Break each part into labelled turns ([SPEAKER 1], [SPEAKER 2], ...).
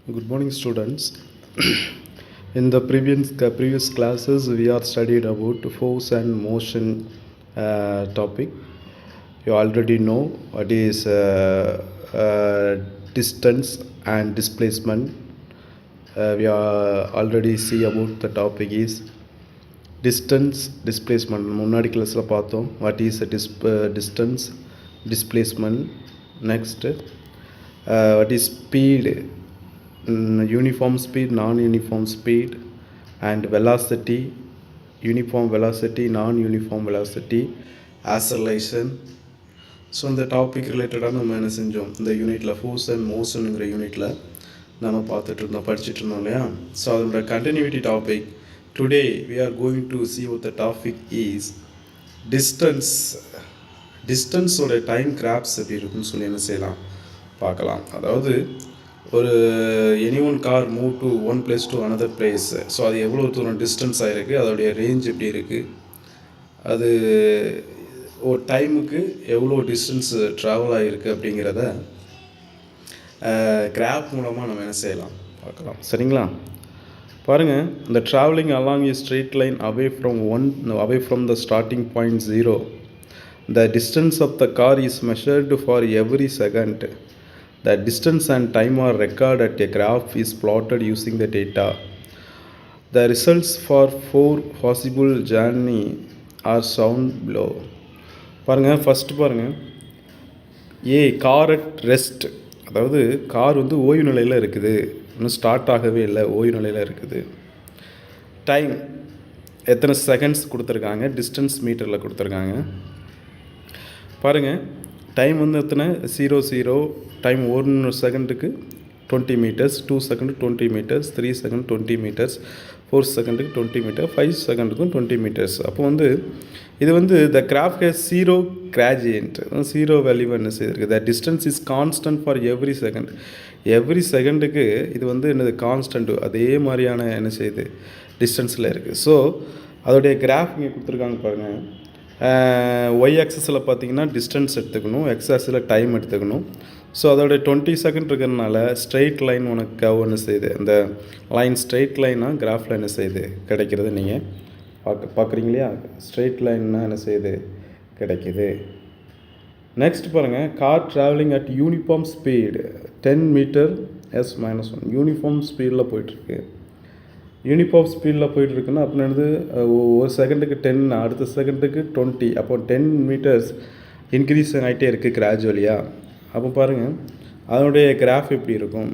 [SPEAKER 1] Good morning, students. In the previous classes, we are studied about force and motion topic. You already know what is distance and displacement. We are already see about the topic is distance displacement. முன்னாடி கிளாஸில் பார்த்தோம் what is a distance displacement. Next, what is speed, uniform speed, non-uniform speed, and velocity, uniform velocity, non-uniform velocity, acceleration. So இந்த topic ரிலேட்டடாக நம்ம என்ன செஞ்சோம், இந்த யூனிட்டில் ஃபோர்ஸ் அண்ட் மோஷனுங்கிற யூனிட்டில் நம்ம படிச்சுட்டு இருந்தோம் இல்லையா. ஸோ அதோட continuity topic today we are going to see what the topic is distance. டிஸ்டன்ஸோட டைம் கிராப்ஸ் எப்படி இருக்குன்னு சொல்லி என்ன செய்யலாம் பார்க்கலாம். அதாவது ஒரு any one car move to one place to another place. So அது எவ்வளோ தூரம் டிஸ்டன்ஸ் ஆகிருக்கு, அதோடைய ரேஞ்ச் எப்படி இருக்குது, அது ஒரு டைமுக்கு எவ்வளோ டிஸ்டன்ஸ் ட்ராவல் ஆகிருக்கு அப்படிங்கிறத கிராஃப் மூலமாக நம்ம என்ன செய்யலாம் பார்க்கலாம். சரிங்களா? பாருங்கள், இந்த travelling along A straight line away from the starting point 0. The distance of the car is measured for every second. The distance and time are recorded at a graph is plotted using the data. The results for 4 possible journey are shown below. பாருங்கள், first பாருங்கள், car at rest. அதாவது car வந்து ஓய்வு நிலையில் இருக்குது, இன்னும் start ஆகவே இல்லை, ஓய்வு நிலையில் இருக்குது. டைம் எத்தனை செகண்ட்ஸ் கொடுத்துருக்காங்க, டிஸ்டன்ஸ் மீட்டரில் கொடுத்துருக்காங்க. பாருங்கள், டைம் வந்து எத்தனை 0 டைம் 1 செகண்டுக்கு 20 metres, 2 second 20 metres, 3 second 20 metres, 4 செகண்டுக்கு 20 மீட்டர், 5 செகண்டுக்கும் 20 மீட்டர்ஸ். அப்போ வந்து இது வந்து the graph has 0 gradient, 0 value என்ன செய்திருக்கு. The distance is constant for every செகண்டுக்கு இது வந்து என்னது கான்ஸ்டன்ட், அதே மாதிரியான என்ன செய்யுது டிஸ்டன்ஸில் இருக்குது. ஸோ அதோடைய கிராஃப் இங்கே கொடுத்துருக்காங்க பாருங்கள். ஒய் ஆக்சஸில் பார்த்தீங்கன்னா டிஸ்டன்ஸ் எடுத்துக்கணும், எக்ஸ் ஆக்சஸில் டைம் எடுத்துக்கணும். ஸோ அதோடைய 20 செகண்ட் இருக்கிறதுனால ஸ்ட்ரெயிட் லைன் உனக்கு கவ் என்ன செய்யுது, அந்த லைன் ஸ்ட்ரெயிட் லைனாக கிராஃபில் என்ன செய்யுது கிடைக்கிறது நீங்கள் பார்க்குறீங்க இல்லையா. ஸ்ட்ரெயிட் லைன்னா என்ன செய்யுது கிடைக்கிது. நெக்ஸ்ட் பாருங்கள், car travelling at uniform speed 10 metre s-1 uniform ஸ்பீடில் போயிட்டுருக்கு. யூனிஃபார்ம் ஸ்பீடில் போயிட்டுருக்குன்னா அப்படின்னு என்னது, ஒரு செகண்டுக்கு 10, அடுத்த செகண்டுக்கு 20, அப்போ 10 மீட்டர்ஸ் இன்க்ரீஸ் ஆகிட்டே இருக்குது கிராஜுவலியாக. அப்போ பாருங்கள் அதனுடைய கிராஃப் எப்படி இருக்கும்.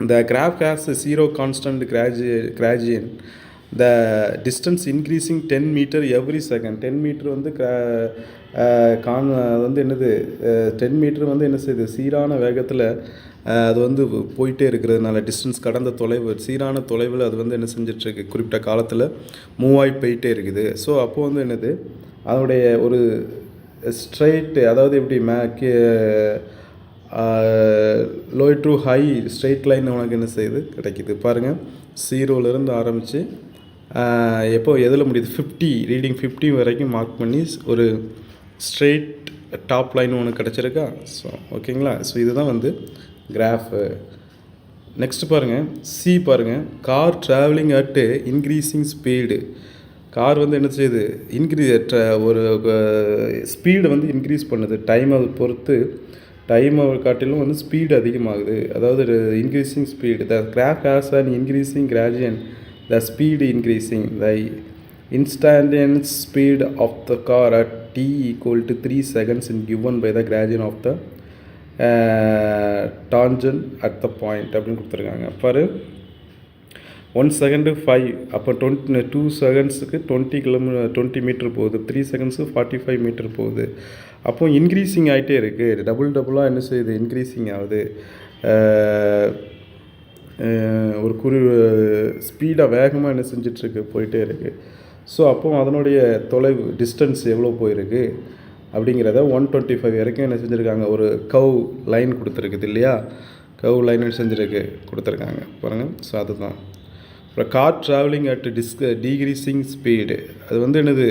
[SPEAKER 1] இந்த graph has 0 constant gradient. The distance increasing 10 metre every second. 10 metre வந்து வந்து என்னது 10 மீட்டர் வந்து என்ன செய்யுது, சீரான வேகத்தில் அது வந்து போயிட்டே இருக்கிறதுனால டிஸ்டன்ஸ் கடந்த தொலைவு, சீரான தொலைவில் அது வந்து என்ன செஞ்சிட்ருக்கு, குறிப்பிட்ட காலத்தில் மூவ் ஆகி போயிட்டே இருக்குது. ஸோ அப்போது வந்து என்னது அதனுடைய ஒரு ஸ்ட்ரெயிட், அதாவது எப்படி low to high straight line உனக்கு என்ன செய்யுது கிடைக்கிது. பாருங்கள், 0லேருந்து ஆரம்பித்து எப்போ எதில் முடியுது 50, ரீடிங் 50 வரைக்கும் மார்க் பண்ணி ஒரு ஸ்ட்ரெயிட் டாப் லைன் உனக்கு கிடச்சிருக்கா. ஸோ ஓகேங்களா. ஸோ இதுதான் வந்து கிராஃபு. நெக்ஸ்ட் பாருங்கள், சி பாருங்கள், car travelling at increasing speed. Car வந்து என்ன செய்யுது, ஒரு ஸ்பீடு வந்து இன்க்ரீஸ் பண்ணுது, டைமை பொறுத்து டைமை காட்டிலும் வந்து ஸ்பீடு அதிகமாகுது. அதாவது increasing speed. The graph has an increasing gradient. The speed increasing. The instantaneous speed of the car at t equal to 3 seconds is given by the gradient of the tangent at the point அப்படின்னு கொடுத்துருக்காங்க. பாரு, 1 second 5, அப்போ 2 செகண்ட்ஸுக்கு 20 metre போகுது, 3 செகண்ட்ஸுக்கு 45 metre போகுது. அப்போது increasing ஆகிட்டே இருக்குது, டபுளாக என்ன செய்யுது, இன்க்ரீஸிங் ஆகுது. ஒரு ஸ்பீடாக வேகமாக என்ன செஞ்சிட்ருக்கு, போயிட்டே இருக்குது. ஸோ அப்போ அதனுடைய தொலைவு டிஸ்டன்ஸ் எவ்வளோ போயிருக்கு அப்படிங்கிறத 125 வரைக்கும் என்ன செஞ்சுருக்காங்க, ஒரு கவ் லைன் கொடுத்துருக்குது இல்லையா. கவ் லைன் செஞ்சுருக்கு கொடுத்துருக்காங்க பாருங்கள். ஸோ அதுதான் அப்புறம் car travelling at decreasing speed. அது வந்து என்னது,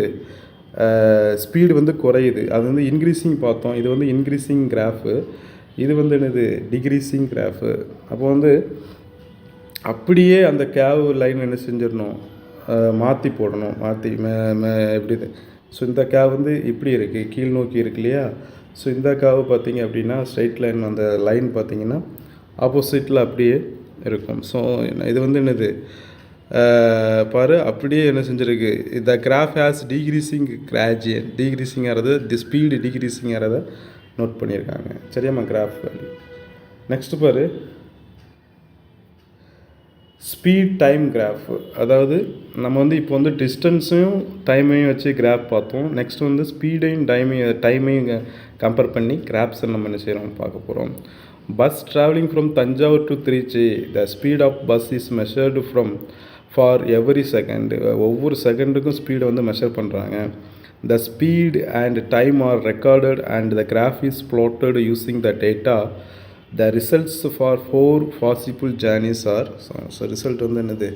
[SPEAKER 1] ஸ்பீடு வந்து குறையுது, அது வந்து இன்க்ரீஸிங் பார்த்தோம். இது வந்து இன்க்ரீஸிங் கிராஃபு, இது வந்து என்னது டிக்ரீஸிங் கிராஃபு. அப்போ வந்து அப்படியே அந்த கேவ் லைன் என்ன செஞ்சிடணும், மாற்றி போடணும். மாற்றி எப்படி இது. ஸோ இந்த கேவ் வந்து இப்படி இருக்குது, கீழ் நோக்கி இருக்கு இல்லையா. ஸோ இந்த கேவ் பார்த்திங்க அப்படின்னா ஸ்ட்ரைட் லைன், அந்த லைன் பார்த்திங்கன்னா ஆப்போசிட்டில் அப்படியே இருக்கும். ஸோ இது வந்து என்னது பாரு, அப்படியே என்ன செஞ்சுருக்கு, the graph has decreasing gradual, decreasing ஆகிறது தி ஸ்பீடு டிக்ரீசிங் ஆகிறத நோட் பண்ணியிருக்காங்க. சரியாம்மா கிராஃப் வேல்யூ. நெக்ஸ்ட்டு பாரு, ஸ்பீட் டைம் கிராஃப். அதாவது நம்ம வந்து இப்போ வந்து டிஸ்டன்ஸையும் டைமையும் வச்சு கிராஃப் பார்த்தோம். நெக்ஸ்ட் வந்து ஸ்பீடையும் டைமையும் கம்பேர் பண்ணி கிராஃப்ஸை நம்ம என்ன செய்கிறோம் பார்க்க போகிறோம். Bus travelling from Thanjavur to Trichy, the speed of bus is measured for every second. ஒவ்வொரு செகண்டுக்கும் ஸ்பீடை வந்து மெஷர் பண்ணுறாங்க. The speed and time are recorded and the graph is plotted using the data. The results for 4 possible journeys are. So result வந்து என்னது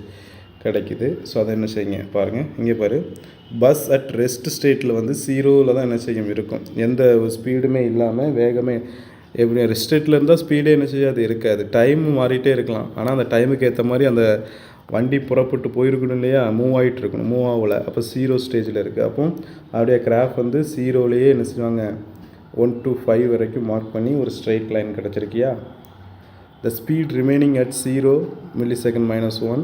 [SPEAKER 1] கிடைக்குது. So அதை என்ன செய்யுங்க பாருங்கள், இங்கே பாரு, பஸ் அட் ரெஸ்ட் ஸ்டேட்டில் வந்து 0ல் தான் என்ன செய்யும் இருக்கும், எந்த ஒரு ஸ்பீடுமே இல்லாமல் வேகமே. எப்படி ரெஸ்ட் ஸ்டேட்டில் இருந்தால் ஸ்பீடே என்ன செய்யாது இருக்காது, டைம் மாறிட்டே இருக்கலாம். ஆனால் அந்த டைமுக்கு ஏற்ற மாதிரி அந்த வண்டி புறப்பட்டு போயிருக்கணும் இல்லையா, மூவ் ஆகிட்டு இருக்கணும், மூவ் ஆகலை, அப்போ 0 ஸ்டேஜில் இருக்குது. அப்போ அப்படியே கிராஃப் வந்து 0லேயே என்ன செய்வாங்க 1 to 5 வரைக்கும் மார்க் பண்ணி ஒரு ஸ்ட்ரைட் லைன் கிடச்சிருக்கியா. The speed remaining at 0 millisecond -1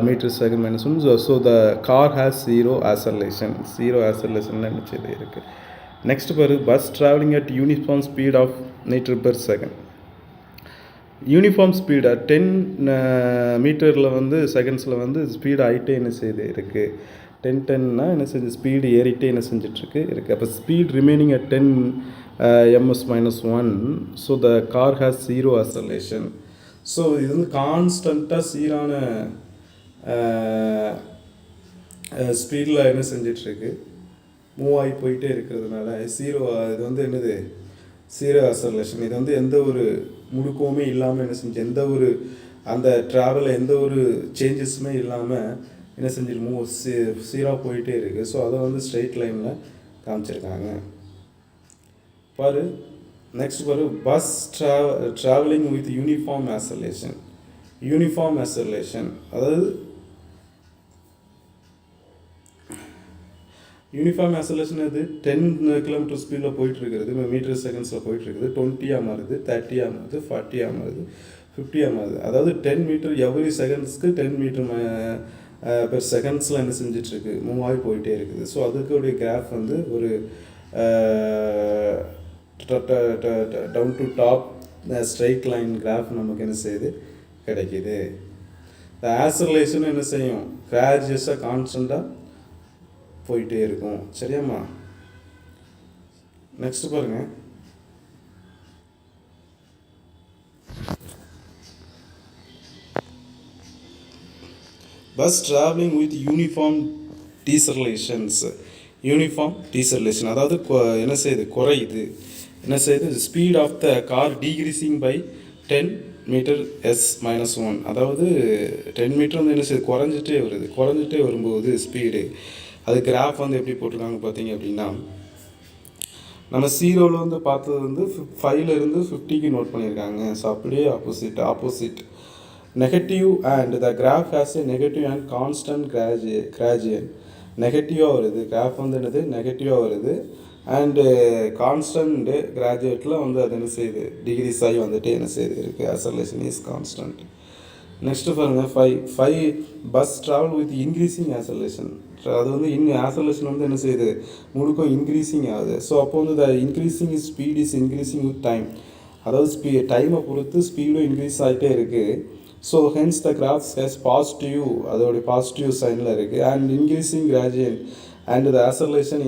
[SPEAKER 1] metre second -1. So the car has 0 acceleration. 0 acceleration நினச்சது இருக்குது. நெக்ஸ்ட் பாரு, bus travelling at uniform speed of metre per second. Uniform ஸ்பீடை 10 மீட்டரில் வந்து செகண்ட்ஸில் வந்து ஸ்பீடு ஆகிட்டே என்ன செய்யுது இருக்குது. 10 என்ன செஞ்சு ஸ்பீடு ஏறிட்டே என்ன செஞ்சிட்ருக்கு இருக்குது. அப்போ speed remaining at 10 ms-1. So the car has 0 acceleration. So இது வந்து கான்ஸ்டண்ட்டாக சீரான ஸ்பீடில் என்ன செஞ்சிட்ருக்கு, மூவ் ஆகி போயிட்டே இருக்கிறதுனால 0. இது வந்து என்னது 0 acceleration. இது வந்து எந்த ஒரு முடுக்கவுமே இல்லாமல் என்ன செஞ்சு, எந்த ஒரு அந்த ட்ராவலில் எந்த ஒரு சேஞ்சஸுமே இல்லாமல் என்ன செஞ்சிருமோ சீராக போயிட்டே இருக்குது. ஸோ அதை வந்து ஸ்ட்ரெயிட் லைனில் காமிச்சிருக்காங்க பாரு. நெக்ஸ்ட் பாரு, bus travelling with uniform acceleration. Uniform acceleration அதாவது யூனிஃபார்ம் acceleration அது 10 km ஸ்பீடில் போயிட்டுருக்கிறது, மீட்டர் செகண்ட்ஸில் போயிட்டுருக்குது, 20 மாறுது, 30 மாறுது, 40 மாறுது, 50 மாறுது. அதாவது 10 மீட்டர் எவ்ரி செகண்ட்ஸ்க்கு 10 மீட்டர் பெர் செகண்ட்ஸில் என்ன செஞ்சிட்ருக்கு, மூவ் ஆகி போயிட்டே இருக்குது. ஸோ அதுக்குடைய கிராஃப் வந்து ஒரு down to top straight line graph நமக்கு என்ன செய்யுது கிடைக்கிது. இந்த ஆக்சலரேஷன் என்ன செய்யும், கிராஜுவஸாக கான்ஸ்டண்ட்டாக போயிட்டே இருக்கும். சரியாம்மா. நெக்ஸ்ட் பாருங்கள், bus travelling with uniform decelerations. Uniform deceleration அதாவது என்ன செய்யுது, குறையுது. என்ன செய்யுது, speed of the car decreasing by 10 m/s-1. அதாவது 10 மீட்டர் வந்து என்ன செய்யுது, குறைஞ்சிட்டே வருது. குறைஞ்சிட்டே வரும்போது ஸ்பீடு அது கிராஃப் வந்து எப்படி போட்டிருக்காங்க பார்த்தீங்க அப்படின்னா, நம்ம 0வில் வந்து பார்த்தது வந்து 5லேருந்து 50க்கு நோட் பண்ணியிருக்காங்க. ஸோ அப்படியே opposite negative and the graph has a negative and constant gradual. நெகட்டிவாக வருது கிராஃப் வந்து என்னது, நெகட்டிவாக வருது. அண்டு கான்ஸ்டன்ட் கிராஜுவேட்டில் வந்து அது என்ன செய்யுது, டிகிரிஸ் ஆகி வந்துட்டு என்ன செய்யுது இருக்குது, acceleration இஸ் கான்ஸ்டன்ட். நெக்ஸ்ட்டு பாருங்கள், 5 bus travel with increasing acceleration. அது வந்து acceleration வந்து என்ன செய்யுது, முழுக்கும் இன்க்ரீஸிங் ஆகுது. ஸோ அப்போ வந்து the increasing speed is increasing with time. அதாவது டைமை பொறுத்து ஸ்பீடும் இன்க்ரீஸ் ஆகிட்டே இருக்குது. So hence the graphs has positive, அதோடைய பாசிட்டிவ் சைனில் இருக்குது. And increasing gradual and the acceleration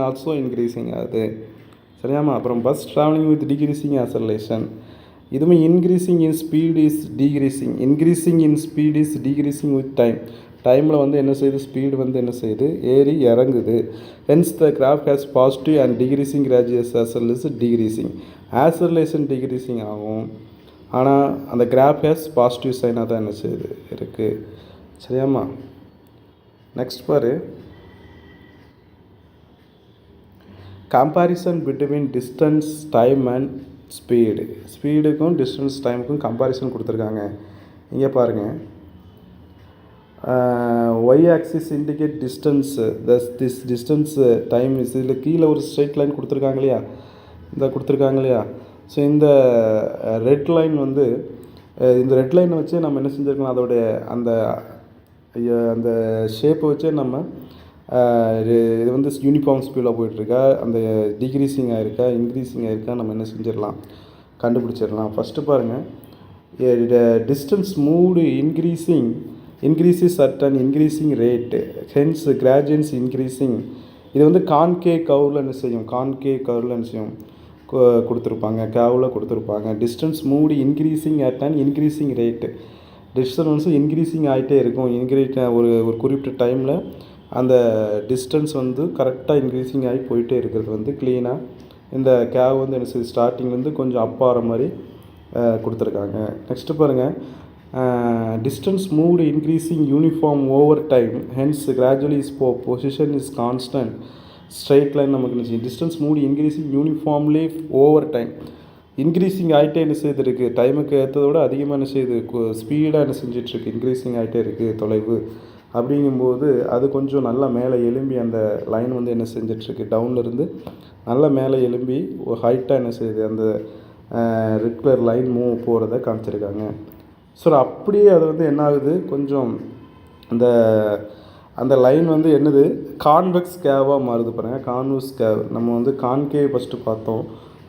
[SPEAKER 1] also increasing ஆகுது. சரியாமா. அப்புறம் bus travelling with decreasing acceleration. இதுவுமே increasing in speed is decreasing. Increasing in speed is decreasing with time. டைமில் வந்து என்ன செய்யுது, ஸ்பீடு வந்து என்ன செய்யுது, ஏறி இறங்குது. Hence the graph has positive and decreasing gradual acceleration decreasing. acceleration decreasing ஆகும், ஆனால் அந்த கிராஃப் ஹேஸ் பாசிட்டிவ் சைனாக தான் என்ன செய்யுது இருக்குது. சரியாம்மா. நெக்ஸ்ட் பாரு, comparison between distance time and ஸ்பீடுக்கும் டிஸ்டன்ஸ் டைமுக்கும் கம்பேரிசன் கொடுத்துருக்காங்க. இங்கே பாருங்கள், Y axis indicate distance, this distance time is, இதில் கீழே ஒரு ஸ்ட்ரைட் லைன் கொடுத்துருக்காங்க இல்லையா, இந்த கொடுத்துருக்காங்க இல்லையா. ஸோ இந்த ரெட் லைன் வந்து இந்த ரெட் லைனை வச்சு நம்ம என்ன செஞ்சுருக்கலாம், அதோடைய அந்த அந்த ஷேப்பை வச்சே நம்ம இது வந்து யூனிஃபார்ம் ஸ்பீடாக போயிட்டுருக்கா, அந்த டிக்ரீஸிங் ஆகிருக்கா இன்க்ரீஸிங் ஆகிருக்கா நம்ம என்ன செஞ்சிடலாம், கண்டுபிடிச்சிடலாம். ஃபஸ்ட்டு பாருங்கள், distance moved increases at an increasing rate, hence gradients increasing. இது வந்து கான்கே கர்வில் என்ன செய்யும், கான்கே கர்வில் என்ன செய்யும் கொடுத்துருப்பாங்க, கேவில் கொடுத்துருப்பாங்க. Distance moved increasing at and increasing rate, distance increasing ஆகிட்டே இருக்கும். ஒரு குறிப்பிட்ட டைமில் அந்த டிஸ்டன்ஸ் வந்து கரெக்டாக இன்க்ரீஸிங் ஆகி போயிட்டே இருக்கிறது வந்து க்ளீனாக இந்த கேவ் வந்து என்ன செய்யுது, ஸ்டார்டிங்லேருந்து கொஞ்சம் அப் ஆகிற மாதிரி கொடுத்துருக்காங்க. நெக்ஸ்ட்டு பாருங்கள், distance moved increasing uniform over time, hence gradually its position is constant. Straight line நமக்கு என்ன செய்யும், distance moved increasing uniformly over time, increasing ஆகிட்டே என்ன செய்யுது, டைமுக்கு ஏற்றதோட அதிகமாக என்ன செய்யுது, ஸ்பீடாக என்ன செஞ்சிட்ருக்கு, இன்க்ரீஸிங் ஆகிட்டே இருக்குது தொலைவு. அப்படிங்கும்போது அது கொஞ்சம் நல்லா மேலே எலும்பி அந்த லைன் வந்து என்ன செஞ்சிட்ருக்கு, டவுன்லேருந்து நல்லா மேலே எலும்பி ஒரு ஹைட்டாக என்ன செய்யுது, அந்த ரெகுலர் லைன் மூவ் போகிறத காமிச்சிருக்காங்க. ஸோ அப்படியே அது வந்து என்ன ஆகுது, கொஞ்சம் அந்த லைன் வந்து என்னது, கான்வெக்ஸ் கேவாக மாறுது பாருங்கள். கான்வெக்ஸ் கேவ் நம்ம வந்து கான்கேவ் ஃபஸ்ட்டு பார்த்தோம்,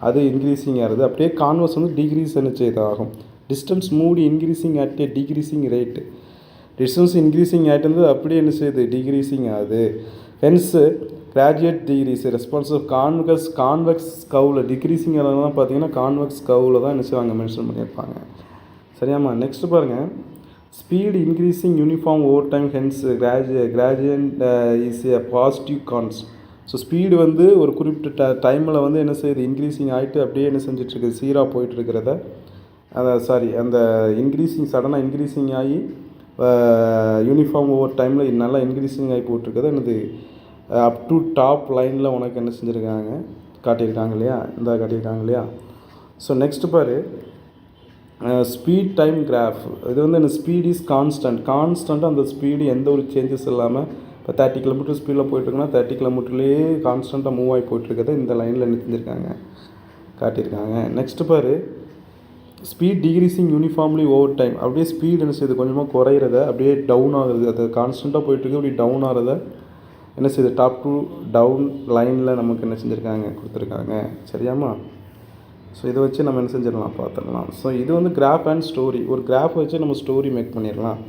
[SPEAKER 1] அது இன்க்ரீஸிங் ஆகுது. அப்படியே கான்வெக்ஸ் வந்து டிக்ரீஸ் என்ன செய்து ஆகும். Distance moved increasing at a decreasing rate, distance increasing ஆகிட்டு வந்து அப்படியே என்ன செய்யுது, டிக்ரீஸிங் ஆகுது. Hence gradient decreases response of convex கவ்வில் டிக்ரீஸிங் ஆகிறதுலாம் பார்த்தீங்கன்னா கான்வெக்ஸ் கவ்வில் தான் என்ன செய்வாங்க, மென்ஷன் பண்ணியிருப்பாங்க. சரியாம்மா. நெக்ஸ்ட்டு பாருங்கள், speed increasing uniform over time, hence gradient is a positive கான்ஸ். ஸோ ஸ்பீடு வந்து ஒரு குறிப்பிட்ட டைமில் வந்து என்ன செய்யுது, இன்க்ரீஸிங் ஆகிட்டு அப்படியே என்ன செஞ்சிட்ருக்குது, சீராக போயிட்டுருக்கிறத அந்த இன்க்ரீஸிங் சடனாக இன்க்ரீஸிங் ஆகி யூனிஃபார்ம் ஓவர் டைமில் நல்லா இன்க்ரீஸிங் ஆகி போட்டிருக்கிறத என்னது அப் டு டாப் லைனில் உனக்கு என்ன செஞ்சுருக்காங்க, காட்டியிருக்காங்க இல்லையா, இந்த காட்டியிருக்காங்க இல்லையா. ஸோ நெக்ஸ்ட்டு பாரு, ஸ்பீட் டைம் கிராஃப். இது வந்து என்ன, ஸ்பீட் இஸ் கான்ஸ்டண்ட்டாக அந்த ஸ்பீடு எந்த ஒரு சேஞ்சஸ் இல்லாமல், இப்போ 30 கிலோமீட்டர் ஸ்பீடில் போயிட்டுருக்குன்னா 30 கிலோமீட்டர்லேயே கான்ஸ்டண்ட்டாக மூவ் ஆகி போயிட்டுருக்கிறத இந்த லைனில் என்ன செஞ்சுருக்காங்க, காட்டியிருக்காங்க. நெக்ஸ்ட்டு பாரு, speed decreasing uniformly over time. அப்படியே ஸ்பீட் என்ன செய்யுது, கொஞ்சமாக குறையிறத, அப்படியே டவுன் ஆகுது, அது கான்ஸ்டண்ட்டாக போயிட்டுருக்கு, அப்படி டவுன் ஆகிறத என்ன செய்யுது, டாப் டு டவுன் லைனில் நமக்கு என்ன செஞ்சுருக்காங்க, கொடுத்துருக்காங்க. சரியாம்மா. ஸோ இதை வச்சு நம்ம என்ன செஞ்சிடலாம், பார்த்துடலாம். ஸோ இது வந்து கிராஃப் அண்ட் ஸ்டோரி, ஒரு கிராஃப் வச்சு நம்ம ஸ்டோரி மேக் பண்ணிடலாம்.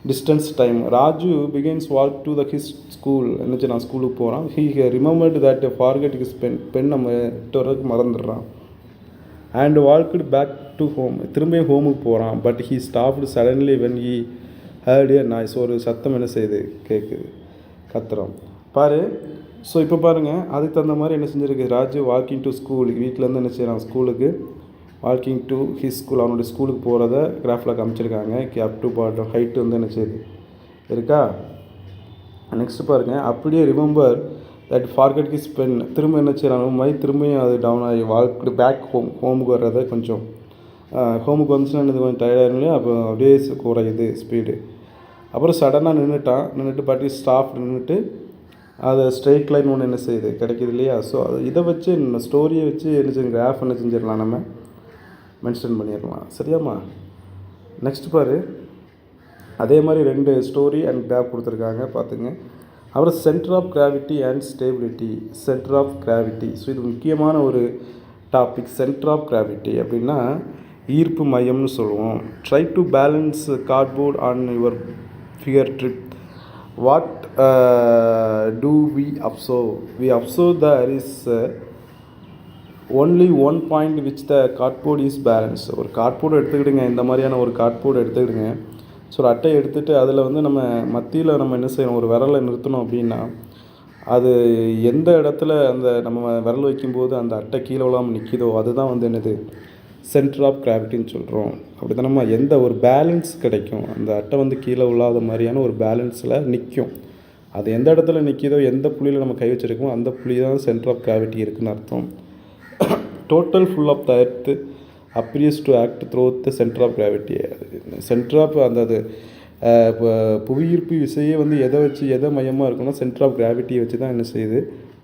[SPEAKER 1] Distance time, Raju begins walk to the his school. என்னச்சு, நான் ஸ்கூலுக்கு போகிறான். He remembered that forget his pen நம்ம வரக்கு மறந்துடுறான். And walked back to home, திரும்பியும் ஹோமுக்கு போகிறான். But he stopped suddenly when he heard a noise. ஒரு சத்தம் என்ன செய்யுது, கேட்குது, கத்துறோம் பாரு. ஸோ இப்போ பாருங்கள், அதுக்கு தகுந்த மாதிரி என்ன செஞ்சுருக்கு, ராஜு வாக்கிங் டு ஸ்கூல், வீட்டிலேருந்து என்ன செய்யறான், ஸ்கூலுக்கு வாக்கிங் டு ஹிஸ் ஸ்கூல், அவனுடைய ஸ்கூலுக்கு போகிறத கிராஃபில் காமிச்சிருக்காங்க. அப் டு பாட்டம் ஹைட்டு வந்து என்ன செய்யுது இருக்கா. நெக்ஸ்ட்டு பாருங்கள், அப்படியே remember that forget his pen, திரும்ப என்ன செய்யறான், திரும்பியும் அது டவுன் ஆகி வால்க்டு பேக் ஹோமுக்கு வர்றதை கொஞ்சம் ஹோமுக்கு வந்துச்சுன்னா என்னது, கொஞ்சம் டயர்டாக இல்லையா, அப்போ அப்படியே குறையுது ஸ்பீடு. அப்புறம் சடனாக நின்றுட்டு பாட்டி ஸ்டாஃப் நின்றுட்டு அதை ஸ்ட்ரெயிட் லைன் ஒன்று என்ன செய்யுது, கிடைக்கிது இல்லையா. ஸோ இதை வச்சு ஸ்டோரியை வச்சு என்ன செய்யும், கிராஃப் என்ன செஞ்சிடலாம், நம்ம மென்ஷன் பண்ணிடலாம். சரியாம்மா. நெக்ஸ்ட் பாரு, அதே மாதிரி 2 ஸ்டோரி அண்ட் கிராஃப் கொடுத்துருக்காங்க, பார்த்துங்க. அப்புறம் centre of gravity and stability. Centre of gravity, so இது முக்கியமான ஒரு டாபிக். சென்டர் ஆஃப் கிராவிட்டி அப்படின்னா ஈர்ப்பு மையம்னு சொல்லுவோம். Try to balance cardboard on your finger trip. What do we observe? We observe there is only one point which the cardboard is balanced. ஒரு cardboard எடுத்துக்கிடுங்க, இந்த மாதிரியான ஒரு கார்ட்போர்டு எடுத்துக்கிடுங்க. ஸோ ஒரு அட்டையை எடுத்துகிட்டு அதில் வந்து நம்ம மத்தியில் நம்ம என்ன செய்யணும், ஒரு விரலை நிறுத்தணும் அப்படின்னா அது எந்த இடத்துல அந்த நம்ம விரல் வைக்கும்போது அந்த அட்டை கீழே விழாமல் நிற்கிதோ அதுதான் வந்து என்னது, சென்டர் ஆஃப் கிராவிட்டின்னு சொல்கிறோம். அப்படி தான் நம்ம எந்த ஒரு பேலன்ஸ் கிடைக்கும், அந்த அட்டை வந்து கீழே விழாத மாதிரியான ஒரு பேலன்ஸில் நிற்கும். அது எந்த இடத்துல நிற்கிதோ, எந்த புள்ளியில் நம்ம கை வச்சுருக்கோமோ அந்த புள்ளி தான் சென்டர் ஆஃப் கிராவிட்டி இருக்குதுன்னு அர்த்தம். Total full of the earth appears to act throughout the center of gravity. Centre of அந்த அது இப்போ புவியீர்ப்பு விசையே வந்து எதை மையமாக இருக்குன்னா சென்டர் ஆஃப் கிராவிட்டியை வச்சு தான் என்ன செய்யுது,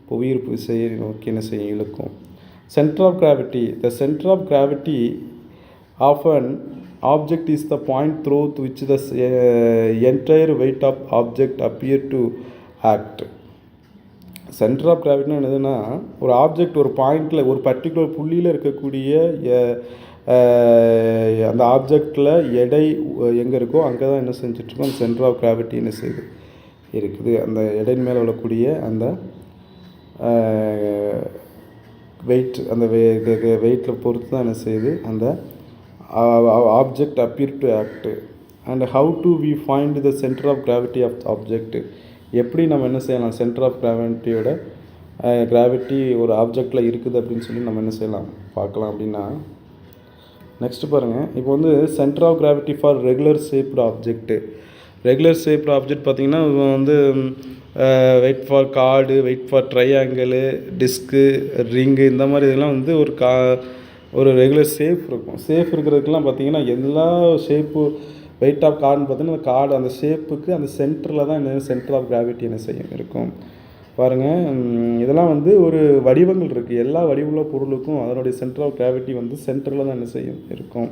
[SPEAKER 1] புவியீர்ப்பு விசையை நோக்கி என்ன செய்யும், இழுக்கும். Centre of gravity, the centre of gravity of an object is the point through which the entire weight of object appear to act. Centre of கிராவிட்டினா என்னதுன்னா, ஒரு ஆப்ஜெக்ட் ஒரு பாயிண்டில் ஒரு பர்டிகுலர் புள்ளியில் இருக்கக்கூடிய அந்த ஆப்ஜெக்டில் எடை எங்கே இருக்கோ அங்கே தான் என்ன செஞ்சிட்ருக்கோம், அந்த சென்டர் ஆஃப் கிராவிட்டி என்ன செய்யுது இருக்குது. அந்த எடையின் மேலே விழக்கூடிய அந்த வெயிட், அந்த வெயிட்டில் பொறுத்து தான் என்ன செய்யுது அந்த object appear to act. And how do we find the center of gravity of the object? எப்படி நம்ம என்ன செய்யலாம், சென்டர் ஆஃப் கிராவிட்டியோட கிராவிட்டி ஒரு ஆப்ஜெக்டில் இருக்குது அப்படின்னு சொல்லி நம்ம என்ன செய்யலாம் பார்க்கலாம் அப்படின்னா, நெக்ஸ்ட்டு பாருங்கள். இப்போ வந்து centre of gravity for regular shaped object. Regular shaped object பார்த்திங்கன்னா வந்து weight for card, weight for triangle, disc, ring, இந்த மாதிரி இதெல்லாம் வந்து ஒரு ரெகுலர் ஷேப் இருக்கும். ஷேப் இருக்கிறதுக்கெலாம் பார்த்திங்கன்னா எல்லா ஷேப்பு வெயிட் ஆஃப் கார்டுன்னு பார்த்தீங்கன்னா அந்த கார்டு அந்த ஷேப்புக்கு அந்த சென்டரில் தான் என்ன சென்டர் ஆஃப் கிராவிட்டி என்ன செய்யும் இருக்கும். பாருங்கள், இதெல்லாம் வந்து ஒரு வடிவங்கள் இருக்குது. எல்லா வடிவுள்ள பொருளுக்கும் அதனுடைய சென்டர் ஆஃப் கிராவிட்டி வந்து சென்டரில் தான் என்ன செய்யும் இருக்கும்.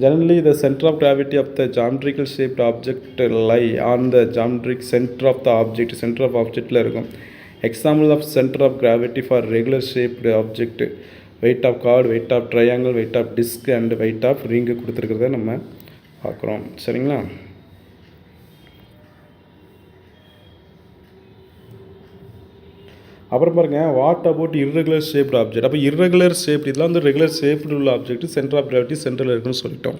[SPEAKER 1] Generally the centre of gravity of the geometrical shaped object lie on the geometric centre of the object. Centre of ஆப்ஜெக்டில் இருக்கும். Example of centre of gravity for regular shaped object, weight of card, weight of triangle, weight of disc and weight of ring கொடுத்துருக்கிறத நம்ம பார்க்குறோம். சரிங்களா? அப்புறம் பாருங்கள், what about irregular shaped object. அப்போ irregular shaped இதெல்லாம் வந்து ரெகுலர் ஷேப்டு உள்ள ஆப்ஜெக்ட் சென்டர் ஆஃப் கிராவிட்டி சென்டரில் இருக்குன்னு சொல்லிட்டோம்.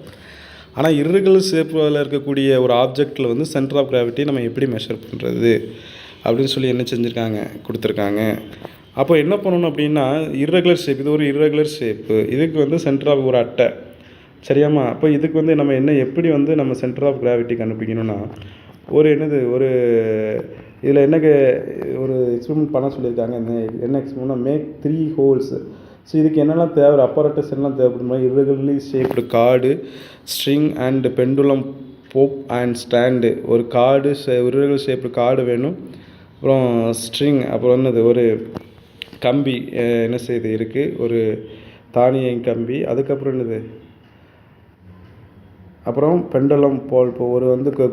[SPEAKER 1] ஆனால் இர்ரெகுலர் ஷேப்பில் இருக்கக்கூடிய ஒரு ஆப்ஜெக்டில் வந்து சென்டர் ஆஃப் கிராவிட்டி நம்ம எப்படி மெஷர் பண்ணுறது அப்படின்னு சொல்லி என்ன செஞ்சுருக்காங்க, கொடுத்துருக்காங்க. அப்போ என்ன பண்ணணும் அப்படின்னா, இர்ரெகுலர் ஷேப், இது ஒரு இர்ரெகுலர் ஷேப்பு, இதுக்கு வந்து சென்டர் ஆஃப் ஒரு அட்டை, சரியாம்மா? அப்போ இதுக்கு வந்து நம்ம எப்படி வந்து நம்ம சென்டர் ஆஃப் கிராவிட்டி கண்டுபிடிக்கணும்னா, ஒரு இதில் ஒரு எக்ஸ்பெரிமெண்ட் பண்ண சொல்லியிருக்காங்க. என்ன எக்ஸ்பெரிமெண்ட்னா, மேக் 3 ஹோல்ஸ். ஸோ இதுக்கு என்னெல்லாம் தேவை, அப்பரேட்டஸ் எல்லாம் தேவைப்படுமா, irregularly shaped card, string and pendulum Pope and stand. ஒரு கார்டு, இர்ரெகுலர் ஷேப்டு கார்டு வேணும், அப்புறம் ஸ்ட்ரிங், அப்புறம் ஒரு கம்பி என்ன செய்யுது இருக்குது, ஒரு தானியம் கம்பி, அதுக்கப்புறம் அப்புறம் பெண்டலம் போல் ஒரு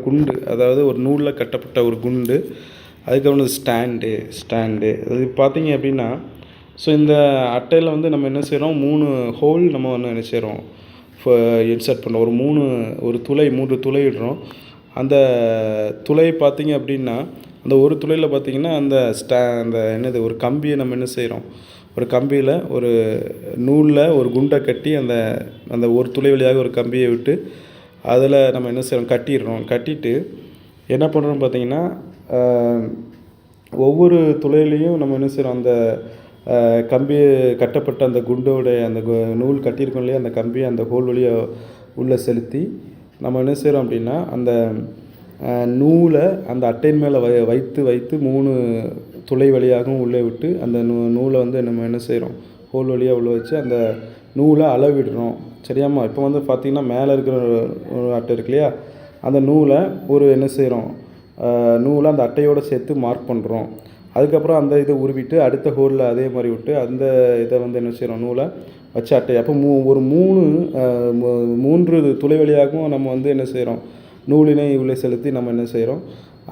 [SPEAKER 1] குண்டு, அதாவது ஒரு நூலில் கட்டப்பட்ட ஒரு குண்டு, அதுக்கப்புறம் ஸ்டாண்டு. அது பார்த்தீங்க அப்படின்னா, ஸோ இந்த அட்டையில் வந்து நம்ம என்ன செய்கிறோம், 3 ஹோல் நம்ம என்ன செய்கிறோம், இன்சர்ட் பண்ணுறோம். ஒரு 3 துளை இடுறோம். அந்த துளை பார்த்தீங்க அப்படின்னா, அந்த ஒரு துளையில் பார்த்திங்கன்னா அந்த ஒரு கம்பியை நம்ம என்ன செய்கிறோம், ஒரு கம்பியில் ஒரு நூலில் ஒரு குண்டை கட்டி அந்த ஒரு துளை வழியாக ஒரு கம்பியை விட்டு அதில் நம்ம என்ன செய்கிறோம், கட்டிட்டு என்ன பண்ணுறோம் பார்த்திங்கன்னா, ஒவ்வொரு துளையிலையும் நம்ம என்ன செய்கிறோம், அந்த கம்பியை கட்டப்பட்ட அந்த குண்டோடைய அந்த நூல் கட்டியிருக்கோம் இல்லையா, அந்த கம்பியை அந்த ஹோல் வழியாக உள்ளே செலுத்தி நம்ம என்ன செய்கிறோம் அப்படின்னா, அந்த நூலை அந்த அட்டையின் மேலே வைத்து 3 துளை வழியாகவும் உள்ளே விட்டு அந்த நூலை வந்து நம்ம என்ன செய்கிறோம், ஹோல் வழியாக உள்ளே வச்சு அந்த நூலை அளவிடுறோம். சரியாம்மா? இப்போ வந்து பார்த்திங்கன்னா, மேலே இருக்கிற ஒரு அட்டை இருக்கு இல்லையா, அந்த நூலை என்ன செய்கிறோம், நூலை அந்த அட்டையோடு சேர்த்து மார்க் பண்ணுறோம். அதுக்கப்புறம் அந்த இதை உருவிட்டு அடுத்த ஹோலில் அதே மாதிரி விட்டு அந்த இதை வந்து என்ன செய்கிறோம், நூலை வச்சு அட்டை. அப்போ ஒரு 3 துளை வழியாகவும் நம்ம வந்து என்ன செய்கிறோம், நூலினை உள்ளே செலுத்தி நம்ம என்ன செய்கிறோம்,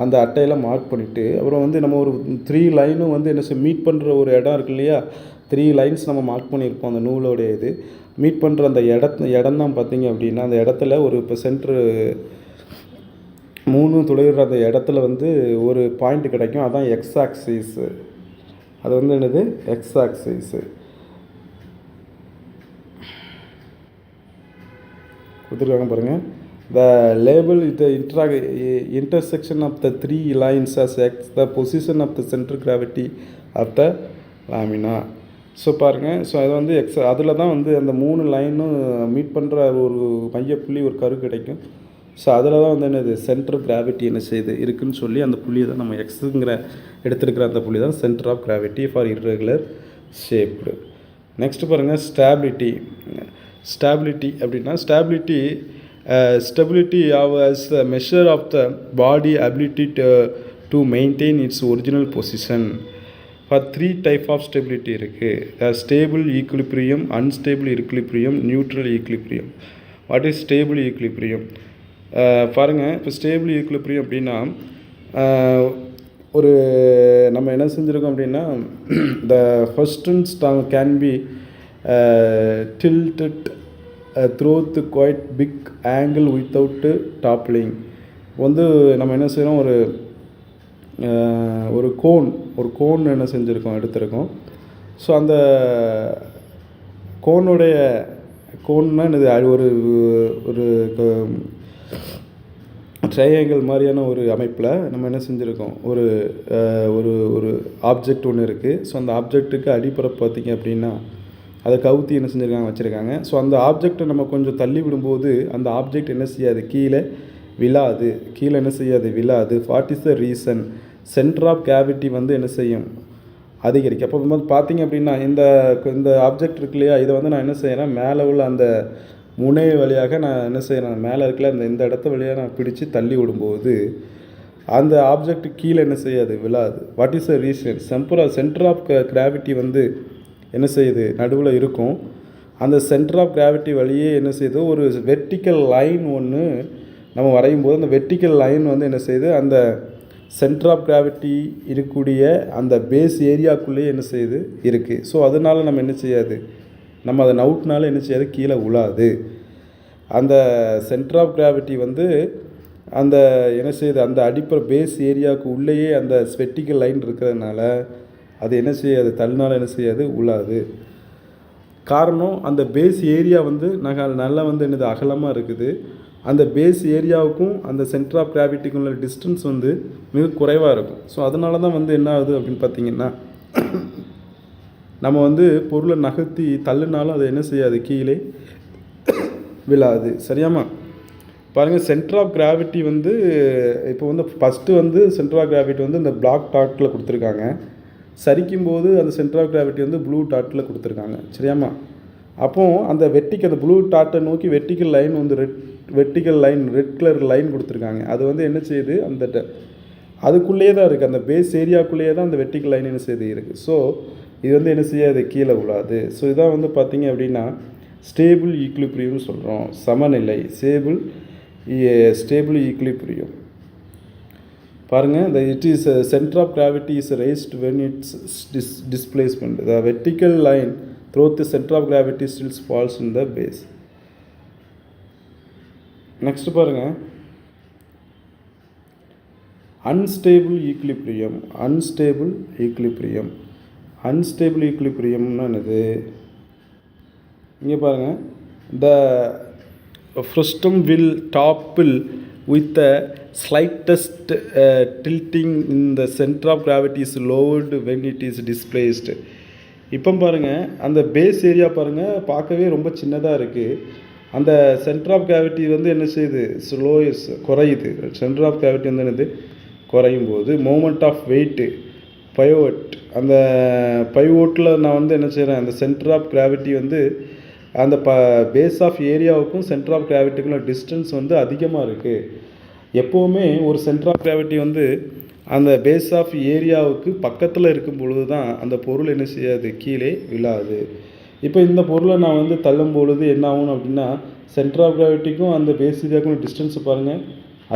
[SPEAKER 1] அந்த அட்டையில் மார்க் பண்ணிவிட்டு அப்புறம் வந்து நம்ம ஒரு 3 லைனும் வந்து என்ன மீட் பண்ணுற ஒரு இடம் இருக்கு இல்லையா, 3 லைன்ஸ் நம்ம மார்க் பண்ணியிருப்போம். அந்த நூலோடைய இது மீட் பண்ணுற அந்த இடம் தான் பார்த்திங்க அப்படின்னா, அந்த இடத்துல இப்போ சென்ட்ரு 3 துளையிடுற அந்த இடத்துல வந்து ஒரு பாயிண்ட் கிடைக்கும். அதுதான் எக்ஸ் ஆக்சிஸு. அது வந்து என்னது, எக்ஸ் ஆக்சிஸு கொடுத்துருக்காங்க பாருங்கள். The label is the intersection of the 3 lines as x, the position of the center gravity of the lamina. So பாருங்கள், ஸோ அது வந்து அதில் தான் வந்து அந்த 3 லைனும் மீட் பண்ணுற ஒரு மையப்புள்ளி, ஒரு கரு கிடைக்கும். ஸோ அதில் தான் வந்து என்னது, சென்டர் கிராவிட்டி என்ன செய்யுது இருக்குதுன்னு சொல்லி அந்த புள்ளியை தான் நம்ம எக்ஸுங்கிற எடுத்துருக்கிற அந்த புள்ளி தான் centre of gravity for irregular shaped. Next பாருங்கள், ஸ்டாபிலிட்டி. ஸ்டாபிலிட்டி அப்படின்னா stability as a measure of the body ability to maintain its original position. For 3 type of stability இருக்குது. Stable equilibrium, unstable equilibrium, neutral equilibrium. What is stable equilibrium? பாருங்கள், இப்போ stable equilibrium அப்படின்னா ஒரு நம்ம என்ன செஞ்சுருக்கோம் அப்படின்னா the questions can be tilted through the quite big angle without toppling. நம்ம என்ன செய்கிறோம், ஒரு கோன் என்ன செஞ்சுருக்கோம், எடுத்திருக்கோம். ஸோ அந்த கோன்னா இது ஒரு ட்ரையாங்கிள் மாதிரியான ஒரு அமைப்பில் நம்ம என்ன செஞ்சுருக்கோம், ஒரு ஆப்ஜெக்ட் ஒன்று இருக்குது. ஸோ அந்த ஆப்ஜெக்ட்டுக்கு அடிப்பரப்பு பார்த்திங்க அப்படின்னா அதை கவுத்தி என்ன செஞ்சுருக்காங்க, வச்சுருக்காங்க. ஸோ அந்த ஆப்ஜெக்டை நம்ம கொஞ்சம் தள்ளி விடும்போது அந்த ஆப்ஜெக்ட் என்ன செய்யாது, கீழே என்ன செய்யாது, விழாது. What is the reason? Centre of gravity என்ன செய்யும், அதிகரிக்கும். அப்போ பார்த்திங்க அப்படின்னா இந்த ஆப்ஜெக்ட் இருக்கு இல்லையா, இதை நான் என்ன செய்கிறேன், மேலே உள்ள அந்த முனை வழியாக நான் என்ன செய்கிறேன், மேலே இருக்கல இந்த இடத்த வழியாக நான் பிடிச்சி தள்ளி விடும்போது அந்த ஆப்ஜெக்ட் கீழே என்ன செய்யாது, விழாது. What is the reason? Centre of gravity என்ன செய்யுது, நடுவில் இருக்கும். அந்த சென்டர் ஆஃப் கிராவிட்டி வழியே என்ன செய்யுது, ஒரு வெர்டிக்கல் லைன் ஒன்று நம்ம வரையும் போது அந்த வெர்டிக்கல் லைன் என்ன செய்யுது, அந்த சென்டர் ஆஃப் கிராவிட்டி இருக்கக்கூடிய அந்த பேஸ் ஏரியாக்குள்ளேயே என்ன செய்யுது, இருக்குது. ஸோ அதனால் நம்ம என்ன செய்யாது, நம்ம அதை நவுட்னால என்ன செய்யாது, கீழே உழாது. அந்த சென்டர் ஆஃப் கிராவிட்டி அந்த என்ன செய்யுது, அந்த அடிப்படை பேஸ் ஏரியாவுக்கு உள்ளேயே அந்த வெர்டிக்கல் லைன் இருக்கிறதுனால அது என்ன செய்யாது, தள்ளினால என்ன செய்யாது, உழாது. காரணம், அந்த பேஸ் ஏரியா நல்லா என்னது, அகலமாக இருக்குது. அந்த பேஸ் ஏரியாவுக்கும் அந்த சென்டர் ஆஃப் கிராவிட்டிக்கும் உள்ள டிஸ்டன்ஸ் மிக குறைவாக இருக்கும். ஸோ அதனால தான் என்ன ஆகுது அப்படின்னு பார்த்தீங்கன்னா, நம்ம பொருளை நகர்த்தி தள்ளுனாலும் அது என்ன செய்யாது, கீழே விழாது. சரியாமா? பாருங்கள், சென்டர் ஆஃப் கிராவிட்டி இப்போ ஃபஸ்ட்டு சென்டர் ஆஃப் கிராவிட்டி இந்த பிளாக் டாட்டில் கொடுத்துருக்காங்க. சரிக்கும்போது அந்த சென்டர் ஆஃப் கிராவிட்டி ப்ளூ டாட்டில் கொடுத்துருக்காங்க. சரியாமா? அப்போது அந்த அந்த ப்ளூ டாட்டை நோக்கி vertical line red colour line கொடுத்துருக்காங்க. அது என்ன செய்யுது, அந்த அதுக்குள்ளேயே தான் இருக்குது, அந்த பேஸ் ஏரியாவுக்குள்ளேயே தான் அந்த வெர்டிக்கல் லைன் என்ன செய்யுது இருக்குது. ஸோ இது என்ன செய்யாது, கீழே விழாது. ஸோ இதான் பார்த்தீங்க அப்படின்னா ஸ்டேபிள் ஈக்குலிபிரியம்னு சொல்கிறோம். சமநிலை, ஸ்டேபிள் ஈக்குலிபிரியம். பாருங்கள், it is centre of gravity is raised when its displacement, the vertical line through the center of gravity still falls in the base. Next பாருங்கள், அன்ஸ்டேபிள் ஈக்குலிபிரியம்னா என்னது, இங்கே பாருங்கள், the frustum will topple with the slightest tilting in the center of gravity is lowered when it is displaced. இப்போ பாருங்கள், அந்த base area பாருங்கள், பார்க்கவே ரொம்ப சின்னதாக இருக்குது. அந்த சென்டர் ஆஃப் கிராவிட்டி என்ன செய்யுது, குறையுது. சென்டர் ஆஃப் கிராவிட்டி என்னது, குறையும் போது மோமெண்ட் ஆஃப் வெயிட்டு அந்த பைவோட்டில் நான் என்ன செய்கிறேன், அந்த சென்டர் ஆஃப் கிராவிட்டி அந்த பேஸ் ஆஃப் ஏரியாவுக்கும் சென்டர் ஆஃப் கிராவிட்டிக்குள்ள டிஸ்டன்ஸ் அதிகமாக இருக்குது. எப்போவுமே ஒரு சென்டர் ஆஃப் கிராவிட்டி அந்த பேஸ் ஆஃப் ஏரியாவுக்கு பக்கத்தில் இருக்கும் பொழுது தான் அந்த பொருள் என்ன செய்யாது, கீழே விழாது. இப்போ இந்த பொருளை நான் தள்ளும் பொழுது என்ன ஆகணும் அப்படின்னா, சென்டர் ஆஃப் கிராவிட்டிக்கும் அந்த பேஸ் ஏரியாவுக்கும் டிஸ்டன்ஸ் பாருங்கள்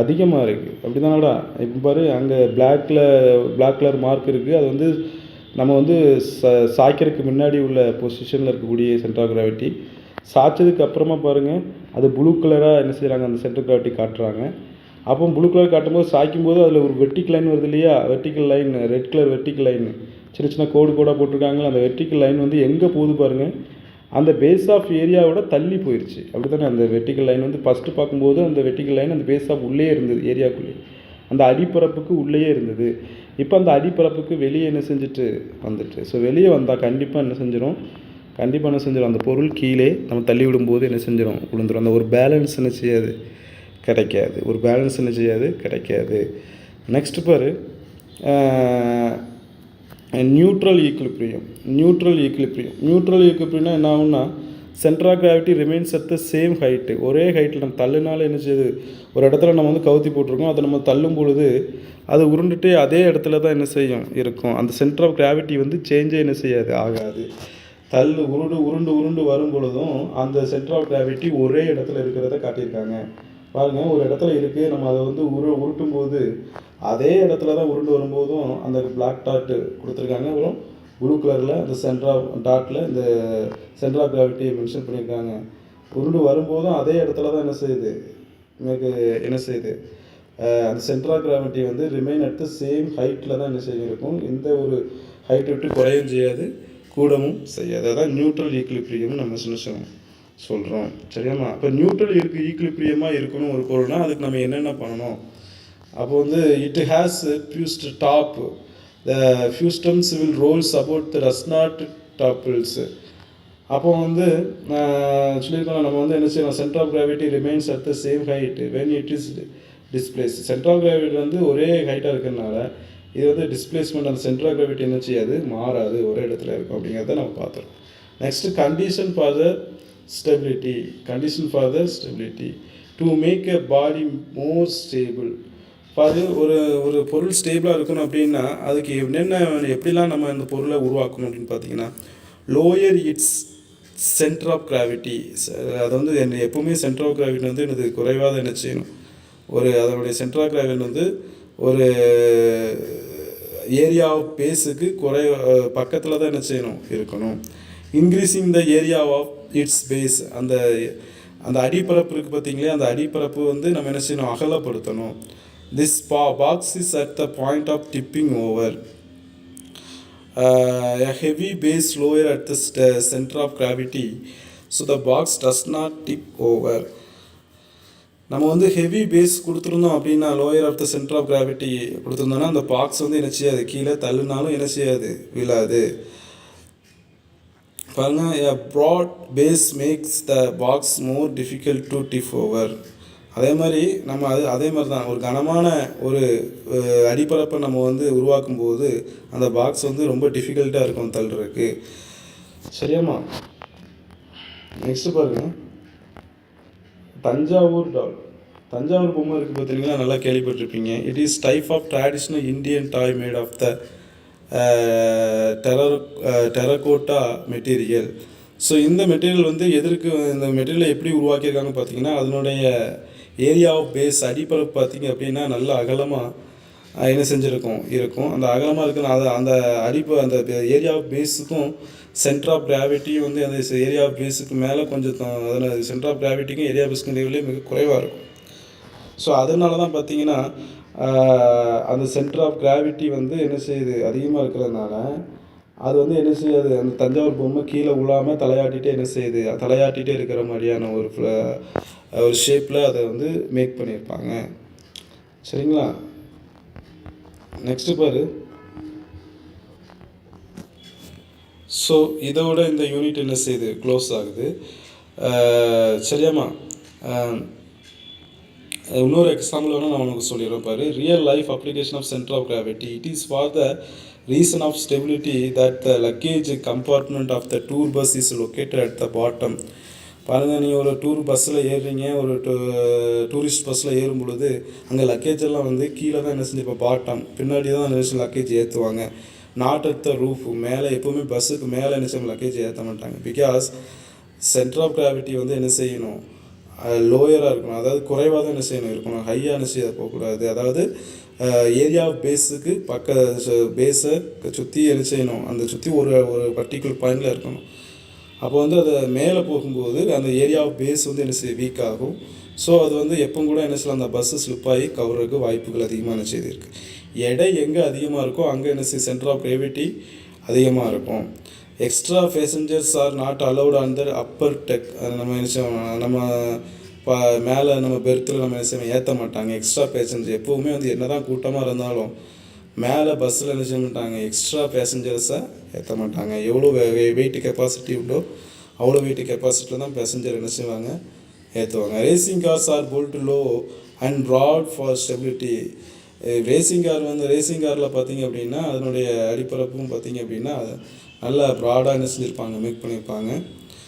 [SPEAKER 1] அதிகமாக இருக்குது. அப்படி தானடா? இப்போ பாரு, அங்கே பிளாக் கலர் மார்க் இருக்குது. அது நம்ம சாய்க்கிறதுக்கு முன்னாடி உள்ள பொசிஷனில் இருக்கக்கூடிய சென்டர் ஆஃப் கிராவிட்டி. சாய்ச்சதுக்கு அப்புறமா பாருங்கள், அது ப்ளூ கலராக என்ன செய்கிறாங்க, அந்த சென்டர் கிராவிட்டி காட்டுறாங்க. அப்போ ப்ளூ கலர் காட்டும்போது, சாய்க்கும்போது அதில் ஒரு வெர்டிக்கல் லைன் வருது இல்லையா, vertical line, red colour vertical line, சின்ன கோடாக போட்டிருக்காங்களா, அந்த வெர்டிக்கல் லைன் எங்கே போகுது பாருங்கள், அந்த பேஸ் ஆஃப் ஏரியாவோட தள்ளி போயிடுச்சு. அப்படி தானே? அந்த வெர்டிக்கல் லைன் ஃபஸ்ட்டு பார்க்கும்போது அந்த வெர்டிக்கல் லைன் அந்த பேஸ் ஆஃப் உள்ளே இருந்தது, ஏரியாவுக்குள்ளே, அந்த அடிப்பரப்புக்கு உள்ளேயே இருந்தது. இப்போ அந்த அடிப்பரப்புக்கு வெளியே என்ன செஞ்சுட்டு வந்துட்டு. ஸோ வெளியே வந்தால் கண்டிப்பாக என்ன செஞ்சிடும், அந்த பொருள் கீழே நம்ம தள்ளி விடும்போது என்ன செஞ்சிடும், விழுந்துடும். அந்த ஒரு பேலன்ஸ் என்ன செய்யாது, கிடைக்காது. நெக்ஸ்ட் பாரு, நியூட்ரல் ஈக்குலிபிரியம் என்ன ஆகும்னா, centre of gravity remains at the same height. ஒரே ஹைட்டில் நம்ம தள்ளுனாலும் என்ன செய்யுது, ஒரு இடத்துல நம்ம வந்து கவுத்தி போட்டிருக்கோம், அதை நம்ம தள்ளும் பொழுது அது உருண்டுட்டு அதே இடத்துல தான் என்ன செய்யும் இருக்கும். அந்த சென்டர் ஆஃப் கிராவிட்டி வந்து சேஞ்சே என்ன செய்யாது, ஆகாது. உருண்டு உருண்டு உருண்டு வரும் பொழுதும் அந்த சென்டர் ஆஃப் கிராவிட்டி ஒரே இடத்துல இருக்கிறத காட்டியிருக்காங்க. பாருங்கள், ஒரு இடத்துல இருக்குது, நம்ம அதை வந்து உருட்டும் போது அதே இடத்துல தான் உருண்டு வரும்போதும் அந்த பிளாக் டாட்டு கொடுத்துருக்காங்க. அப்புறம் ப்ளூ கலரில் அந்த சென்டர் ஆஃப் டாட்டில் இந்த சென்டர் ஆஃப் கிராவிட்டியை மென்ஷன் பண்ணியிருக்காங்க. உருண்டு வரும்போதும் அதே இடத்துல தான் என்ன செய்யுது, என்ன செய்யுது, அந்த சென்டர் ஆஃப் கிராவிட்டி வந்து ரிமைன் அட் த சேம் ஹைட்டில் தான் என்ன செய்யும் இருக்கும். எந்த ஒரு ஹைட் விட்டு குறையும் செய்யாது, கூடவும் செய்யாது. அதான் நியூட்ரல் ஈக்லிபிரியம்னு நம்ம சொல்கிறோம். சரியாம்மா? அப்போ நியூட்ரல் ஈக்லிபிரியமாக இருக்கணும் ஒரு பொருள்னால் அதுக்கு நம்ம என்னென்ன பண்ணணும்? அப்போ வந்து it has fused top, the ஃபியூஸ்டம்ஸ் வில் ரோல்ஸ் அபவுட் த ரஸ்னாட் டாப்பிள்ஸ். அப்போ வந்து சொல்லியிருக்கோம், நம்ம வந்து என்ன செய்யணும், centre of gravity remains at the same height when it is displace. Centre of gravity வந்து ஒரே ஹைட்டாக இருக்கிறதுனால இது வந்து டிஸ்பிளேஸ்மெண்ட், அந்த சென்டர் ஆஃப் கிராவிட்டி என்ன செய்யாது, மாறாது, ஒரே இடத்துல இருக்கும் அப்படிங்கிறத நம்ம பார்த்துருக்கோம். Next condition for the stability. To make a body more stable. அது ஒரு பொருள் ஸ்டேபிளாக இருக்கணும் அப்படின்னா அதுக்கு எப்படிலாம் நம்ம இந்த பொருளை உருவாக்கணும் அப்படின்னு பார்த்தீங்கன்னா, lower its centre of gravity. அதை வந்து எப்போவுமே சென்டர் ஆஃப் கிராவிட்டி வந்து எனக்கு குறைவாக என்ன செய்யணும், அதனுடைய சென்டர் ஆஃப் கிராவிட்டி வந்து ஒரு ஏரியா ஆஃப் பேஸுக்கு பக்கத்தில் தான் என்ன செய்யணும், இருக்கணும். Increasing the area of its base. அந்த அடிப்பரப்பு இருக்குது பார்த்தீங்களா, அந்த அடிப்பரப்பு வந்து நம்ம என்ன செய்யணும், அகலப்படுத்தணும். This box is at the point of tipping over. A heavy base lower at the center of gravity, so the box does not tip over. நம்ம வந்து ஹெவி பேஸ் கொடுத்துருந்தோம் அப்படின்னா, lower of the centre of gravity கொடுத்துருந்தோம்னா அந்த box வந்து என்ன செய்யாது, கீழே தள்ளுனாலும் என்ன செய்யாது, விழாது. பாருங்கள், a broad base makes the box more difficult to tip over. அதே மாதிரி அதே மாதிரி தான் ஒரு கனமான ஒரு அடிப்பரப்பை நம்ம வந்து உருவாக்கும் போது அந்த பாக்ஸ் வந்து ரொம்ப டிஃபிகல்ட்டாக இருக்கும் தள்ளுறதுக்கு. சரியாம்மா? நெக்ஸ்ட்டு பாருங்கள், தஞ்சாவூர் பொம்மை இருக்குது பார்த்தீங்கன்னா, நல்லா கேள்விப்பட்டிருப்பீங்க. It is type of traditional Indian toy made of the terracotta material. So இந்த மெட்டீரியல் வந்து இந்த மெட்டீரியலை எப்படி உருவாக்கியிருக்காங்க பார்த்தீங்கன்னா, அதனுடைய ஏரியா ஆஃப் பேஸ் அடிப்பரப்பு பார்த்தீங்க அப்படின்னா நல்லா அகலமாக என்ன இருக்கும். அந்த அகலமாக இருக்குன்னு அந்த அந்த ஏரியா ஆஃப் பேஸுக்கும் சென்டர் ஆஃப் கிராவிட்டியும் வந்து அந்த ஏரியா ஆஃப் பேஸுக்கு மேலே கொஞ்சம் அதில் சென்டர் ஆஃப் கிராவிட்டிக்கும் ஏரியா பேஸுக்கும் இடையிலே மிக குறைவாக இருக்கும். ஸோ அதனால தான் பார்த்தீங்கன்னா அந்த சென்டர் ஆஃப் கிராவிட்டி வந்து என்ன செய்யுது, அதிகமாக இருக்கிறதுனால அது வந்து என்ன செய்யாது, அந்த தஞ்சாவூர் பொம்மை கீழே விழாமல் தலையாட்டிகிட்டே இருக்கிற மாதிரியான ஒரு ஷேப்பில் அதை வந்து மேக் பண்ணியிருப்பாங்க. சரிங்களா? நெக்ஸ்ட்டு பாரு. ஸோ இதோட இந்த யூனிட் என்ன செய்யுது, க்ளோஸ் ஆகுது. சரியாம்மா? இன்னொரு எக்ஸாம்பிள் வேணால் நான் உனக்கு சொல்லிடுறேன் பாரு. Real life application of centre of gravity. It is for the reason of stability that the luggage compartment of the tour bus is located at the bottom. பாருங்கள், நீங்கள் ஒரு டூர் பஸ்ஸில் ஏறுறீங்க, ஒரு டூரிஸ்ட் பஸ்ஸில் ஏறும் பொழுது அங்கே லக்கேஜ் எல்லாம் வந்து கீழே தான் என்ன செஞ்சு, இப்போ பாட்டம் பின்னாடி தான் அந்த லக்கேஜ் ஏற்றுவாங்க. நாட் அட் த ரூஃப், மேலே எப்போவுமே பஸ்ஸுக்கு மேலே என்ன செய்யும், லக்கேஜ் ஏற்ற மாட்டாங்க. பிகாஸ் சென்டர் ஆஃப் கிராவிட்டி வந்து என்ன செய்யணும், லோயராக இருக்கணும். அதாவது குறைவாக தான் என்ன செய்யணும் இருக்கணும், ஹையாக என்ன செய்ய போகக்கூடாது. அதாவது ஏரியா ஆஃப் பேஸுக்கு பேஸை சுற்றி என்ன செய்யணும், அந்த சுற்றி ஒரு பர்டிகுலர் பாயிண்டில் இருக்கணும். அப்போ வந்து அதை மேலே போகும்போது அந்த ஏரியா ஆஃப் பேஸ் வந்து என்ன செய்ய வீக் ஆகும். ஸோ அது வந்து எப்போ கூட என்ன செய்யலாம், அந்த பஸ்ஸு ஸ்லிப்பாகி கவருக்கு வாய்ப்புகள் அதிகமாக என்ன செய்திருக்கு. எடை எங்கே அதிகமாக இருக்கோ அங்கே என்ன செய்ய, சென்டர் ஆஃப் கிராவிட்டி அதிகமாக இருக்கும். Extra passengers are not allowed on the upper deck. அது நம்ம என்ன செய்வோம், நம்ம மேலே நம்ம பெர்த்தில் நம்ம என்ன செய்வோம், ஏற்ற மாட்டாங்க. எக்ஸ்ட்ரா பேசஞ்சர் எப்போவுமே வந்து என்ன தான் கூட்டமாக இருந்தாலும் மேலே பஸ்ஸில் என்ன செய்ய மாட்டாங்க, எக்ஸ்ட்ரா பேசஞ்சர்ஸை ஏற்ற மாட்டாங்க. எவ்வளோ வெயிட் கெப்பாசிட்டி உண்டோ அவ்வளோ வெயிட் கெப்பாசிட்டியில் தான் பேசஞ்சர் என்ன செய்வாங்க, ஏற்றுவாங்க. Racing cars are built low and broad for stability. Racing காரில் பார்த்தீங்க அப்படின்னா அதனுடைய அடிப்பரப்பும் பார்த்தீங்க அப்படின்னா நல்லா ப்ராடாக என்ன செஞ்சுருப்பாங்க, மேக் பண்ணியிருப்பாங்க.